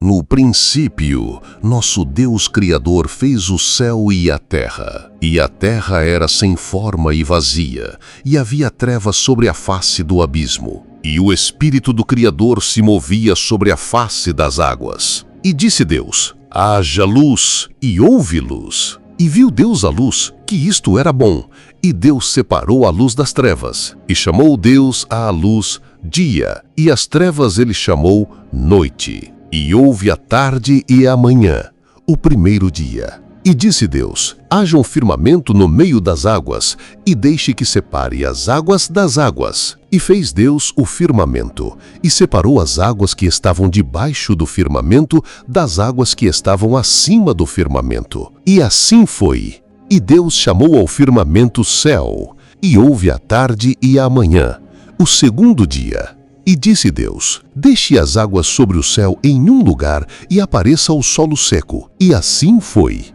No princípio, nosso Deus Criador fez o céu e a terra era sem forma e vazia, e havia trevas sobre a face do abismo. E o Espírito do Criador se movia sobre a face das águas. E disse Deus: haja luz, e houve luz. E viu Deus a luz, que isto era bom, e Deus separou a luz das trevas. E chamou Deus à luz dia, e as trevas ele chamou noite. E houve a tarde e a manhã, o primeiro dia. E disse Deus: haja um firmamento no meio das águas, e deixe que separe as águas das águas. E fez Deus o firmamento, e separou as águas que estavam debaixo do firmamento das águas que estavam acima do firmamento. E assim foi. E Deus chamou ao firmamento céu, e houve a tarde e a manhã, o segundo dia. E disse Deus: deixe as águas sobre o céu em um lugar, e apareça o solo seco. E assim foi.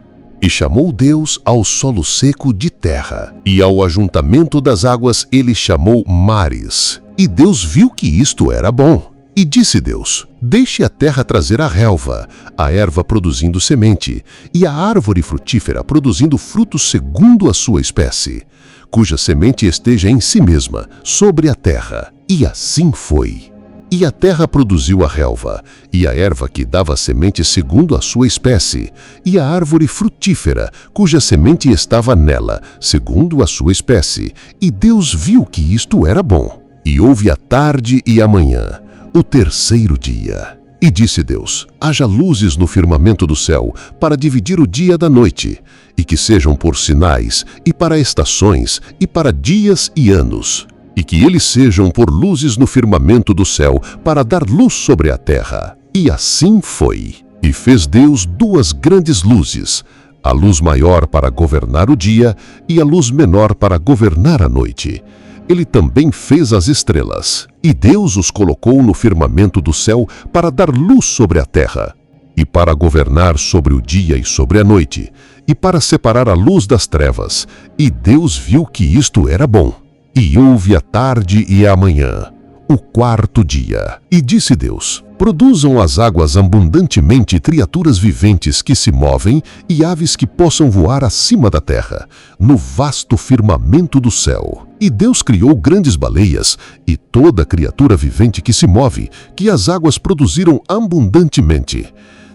E chamou Deus ao solo seco de terra, e ao ajuntamento das águas ele chamou mares. E Deus viu que isto era bom. E disse Deus: deixe a terra trazer a relva, a erva produzindo semente, e a árvore frutífera produzindo frutos segundo a sua espécie, cuja semente esteja em si mesma, sobre a terra. E assim foi. E a terra produziu a relva, e a erva que dava semente segundo a sua espécie, e a árvore frutífera, cuja semente estava nela, segundo a sua espécie. E Deus viu que isto era bom. E houve a tarde e a manhã, o terceiro dia. E disse Deus: haja luzes no firmamento do céu, para dividir o dia da noite, e que sejam por sinais, e para estações, e para dias e anos, e que eles sejam por luzes no firmamento do céu, para dar luz sobre a terra. E assim foi. E fez Deus duas grandes luzes, a luz maior para governar o dia, e a luz menor para governar a noite. Ele também fez as estrelas, e Deus os colocou no firmamento do céu para dar luz sobre a terra, e para governar sobre o dia e sobre a noite, e para separar a luz das trevas. E Deus viu que isto era bom. E houve a tarde e a manhã, o quarto dia. E disse Deus: produzam as águas abundantemente criaturas viventes que se movem e aves que possam voar acima da terra, no vasto firmamento do céu. E Deus criou grandes baleias e toda criatura vivente que se move, que as águas produziram abundantemente,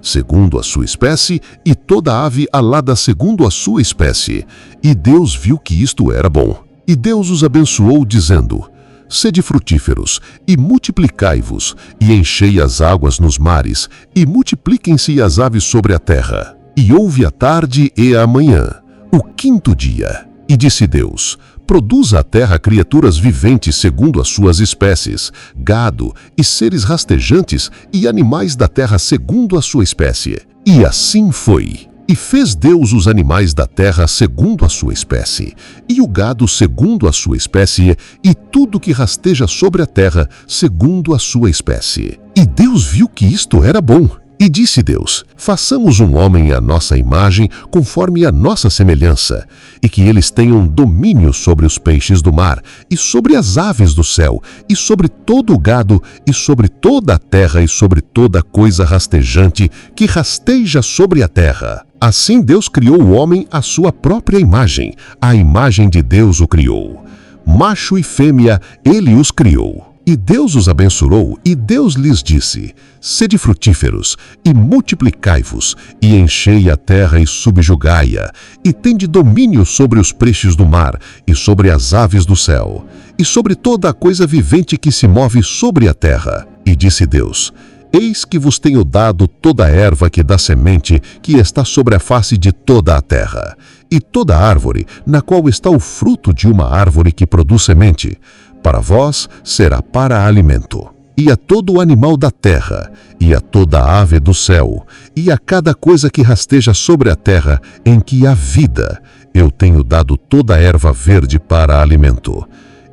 segundo a sua espécie, e toda ave alada segundo a sua espécie. E Deus viu que isto era bom. E Deus os abençoou, dizendo: sede frutíferos, e multiplicai-vos, e enchei as águas nos mares, e multipliquem-se as aves sobre a terra. E houve a tarde e a manhã, o quinto dia. E disse Deus: produza a terra criaturas viventes segundo as suas espécies, gado, e seres rastejantes, e animais da terra segundo a sua espécie. E assim foi. E fez Deus os animais da terra segundo a sua espécie, e o gado segundo a sua espécie, e tudo que rasteja sobre a terra segundo a sua espécie. E Deus viu que isto era bom. E disse Deus: façamos um homem à nossa imagem, conforme a nossa semelhança, e que eles tenham domínio sobre os peixes do mar, e sobre as aves do céu, e sobre todo o gado, e sobre toda a terra, e sobre toda coisa rastejante que rasteja sobre a terra. Assim Deus criou o homem à sua própria imagem, a imagem de Deus o criou. Macho e fêmea ele os criou. E Deus os abençoou, e Deus lhes disse: sede frutíferos, e multiplicai-vos, e enchei a terra e subjugai-a, e tende domínio sobre os peixes do mar, e sobre as aves do céu, e sobre toda a coisa vivente que se move sobre a terra. E disse Deus: eis que vos tenho dado toda a erva que dá semente, que está sobre a face de toda a terra, e toda árvore, na qual está o fruto de uma árvore que produz semente, para vós será para alimento. E a todo o animal da terra, e a toda ave do céu, e a cada coisa que rasteja sobre a terra, em que há vida, eu tenho dado toda a erva verde para alimento.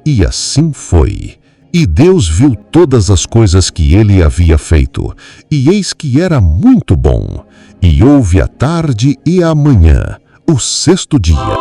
E assim foi. E Deus viu todas as coisas que ele havia feito, e eis que era muito bom. E houve a tarde e a manhã, o sexto dia.